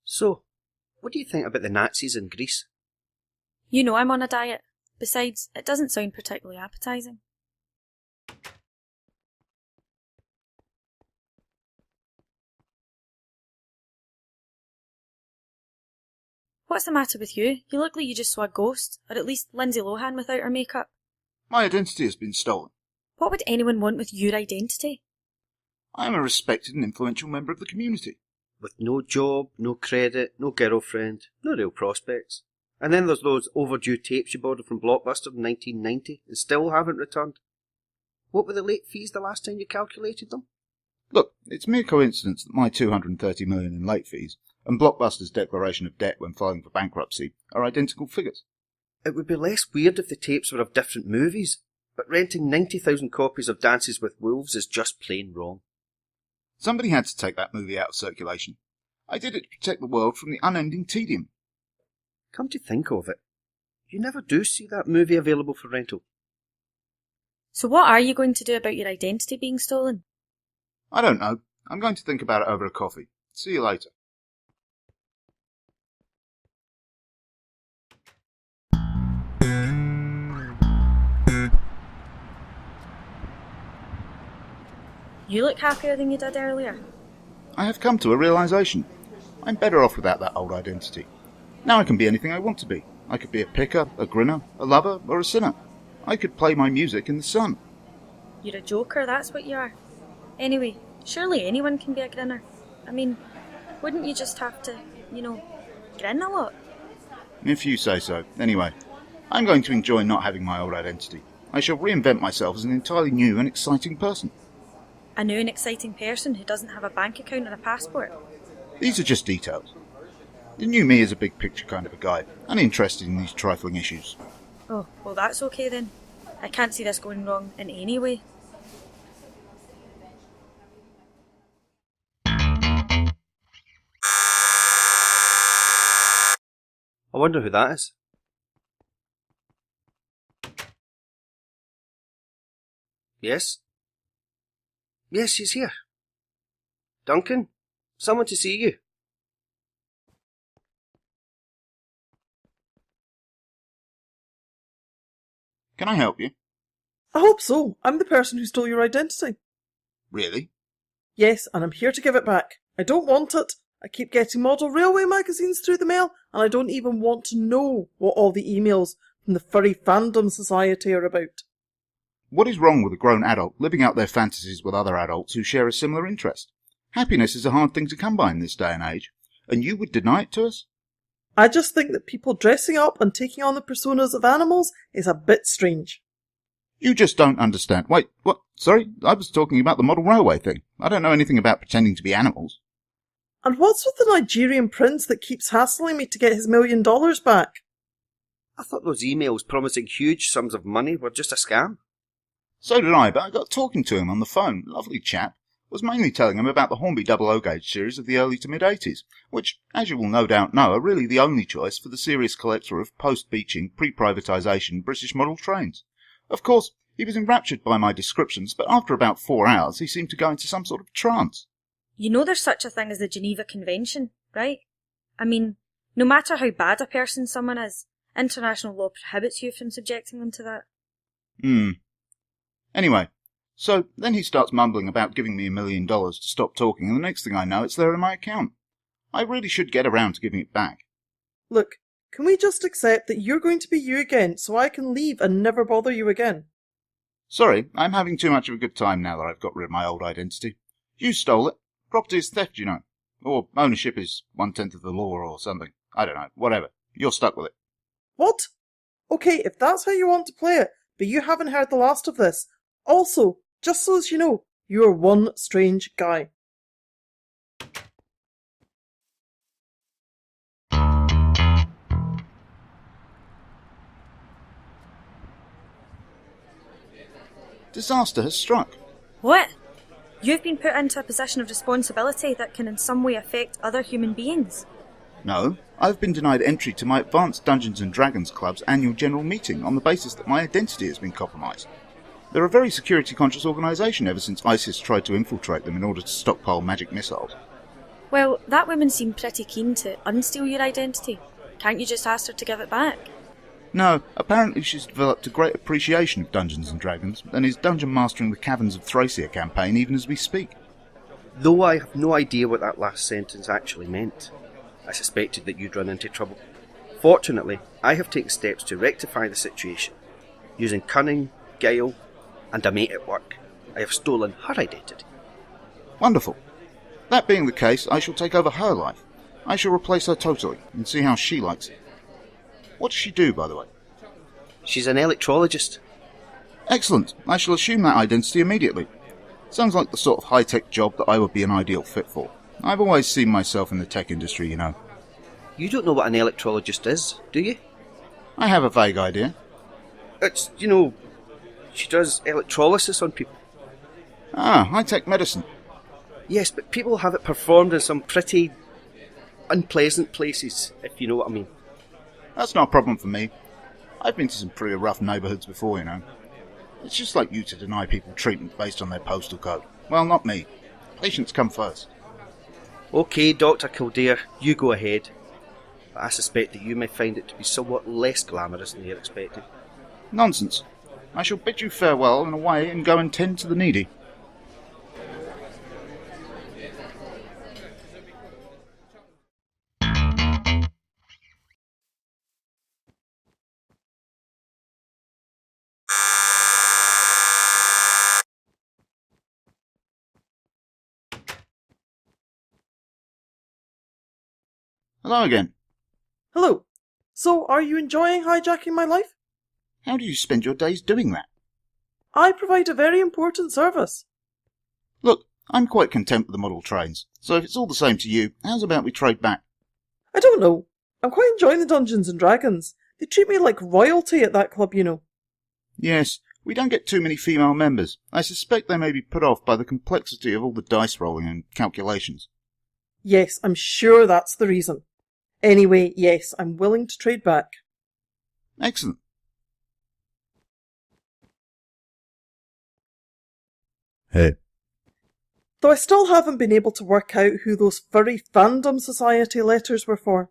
So, what do you think about the Nazis in Greece? You know I'm on a diet. Besides, it doesn't sound particularly appetising. What's the matter with you? You look like you just saw a ghost, or at least Lindsay Lohan without her makeup. My identity has been stolen. What would anyone want with your identity? I am a respected and influential member of the community. With no job, no credit, no girlfriend, no real prospects. And then there's those overdue tapes you borrowed from Blockbuster in 1990 and still haven't returned. What were the late fees the last time you calculated them? Look, it's mere coincidence that my $230 million in late fees and Blockbuster's declaration of debt when filing for bankruptcy are identical figures. It would be less weird if the tapes were of different movies, but renting 90,000 copies of Dances with Wolves is just plain wrong. Somebody had to take that movie out of circulation. I did it to protect the world from the unending tedium. Come to think of it, you never do see that movie available for rental. So what are you going to do about your identity being stolen? I don't know. I'm going to think about it over a coffee. See you later. You look happier than you did earlier. I have come to a realisation. I'm better off without that old identity. Now I can be anything I want to be. I could be a picker, a grinner, a lover, or a sinner. I could play my music in the sun. You're a joker, that's what you are. Anyway, surely anyone can be a grinner. I mean, wouldn't you just have to, grin a lot? If you say so. Anyway, I'm going to enjoy not having my old identity. I shall reinvent myself as an entirely new and exciting person. A new and exciting person who doesn't have a bank account or a passport. These are just details. The new me is a big picture kind of a guy, uninterested in these trifling issues. Oh, well that's okay then. I can't see this going wrong in any way. I wonder who that is. Yes? Yes, she's here. Duncan, someone to see you. Can I help you? I hope so. I'm the person who stole your identity. Really? Yes, and I'm here to give it back. I don't want it. I keep getting model railway magazines through the mail, and I don't even want to know what all the emails from the Furry Fandom Society are about. What is wrong with a grown adult living out their fantasies with other adults who share a similar interest? Happiness is a hard thing to come by in this day and age, and you would deny it to us? I just think that people dressing up and taking on the personas of animals is a bit strange. You just don't understand. Wait, what? Sorry? I was talking about the model railway thing. I don't know anything about pretending to be animals. And what's with the Nigerian prince that keeps hassling me to get his $1 million back? I thought those emails promising huge sums of money were just a scam. So did I, but I got talking to him on the phone. Lovely chap. Was mainly telling him about the Hornby double O gauge series of the early to mid-80s, which, as you will no doubt know, are really the only choice for the serious collector of post-beaching, pre-privatisation British model trains. Of course, he was enraptured by my descriptions, but after about 4 hours he seemed to go into some sort of trance. You know there's such a thing as the Geneva Convention, right? I mean, no matter how bad a person someone is, international law prohibits you from subjecting them to that. Anyway, so then he starts mumbling about giving me $1 million to stop talking, and the next thing I know it's there in my account. I really should get around to giving it back. Look, can we just accept that you're going to be you again so I can leave and never bother you again? Sorry, I'm having too much of a good time now that I've got rid of my old identity. You stole it. Property is theft, you know. Or ownership is 1/10 of the law or something. I don't know. Whatever. You're stuck with it. What? Okay, if that's how you want to play it, but you haven't heard the last of this. Also, just so as you know, you're one strange guy. Disaster has struck. What? You've been put into a position of responsibility that can in some way affect other human beings. No, I've been denied entry to my Advanced Dungeons & Dragons Club's annual general meeting on the basis that my identity has been compromised. They're a very security-conscious organisation ever since ISIS tried to infiltrate them in order to stockpile magic missiles. Well, that woman seemed pretty keen to unsteal your identity. Can't you just ask her to give it back? No, apparently she's developed a great appreciation of Dungeons & Dragons and is dungeon mastering the Caverns of Thracia campaign even as we speak. Though I have no idea what that last sentence actually meant. I suspected that you'd run into trouble. Fortunately, I have taken steps to rectify the situation. Using cunning, guile, and a mate at work, I have stolen her identity. Wonderful. That being the case, I shall take over her life. I shall replace her totally and see how she likes it. What does she do, by the way? She's an electrologist. Excellent. I shall assume that identity immediately. Sounds like the sort of high-tech job that I would be an ideal fit for. I've always seen myself in the tech industry, you know. You don't know what an electrologist is, do you? I have a vague idea. It's, she does electrolysis on people. Ah, high-tech medicine. Yes, but people have it performed in some pretty unpleasant places, if you know what I mean. That's not a problem for me. I've been to some pretty rough neighbourhoods before, you know. It's just like you to deny people treatment based on their postal code. Well, not me. Patients come first. OK, Dr. Kildare, you go ahead. But I suspect that you may find it to be somewhat less glamorous than you're expecting. Nonsense. I shall bid you farewell and away and go and tend to the needy. Hello again. Hello. So, are you enjoying hijacking my life? How do you spend your days doing that? I provide a very important service. Look, I'm quite content with the model trains, so if it's all the same to you, how's about we trade back? I don't know. I'm quite enjoying the Dungeons and Dragons. They treat me like royalty at that club, you know. Yes, we don't get too many female members. I suspect they may be put off by the complexity of all the dice rolling and calculations. Yes, I'm sure that's the reason. Anyway, yes, I'm willing to trade back. Excellent. Hey. Though I still haven't been able to work out who those furry fandom society letters were for.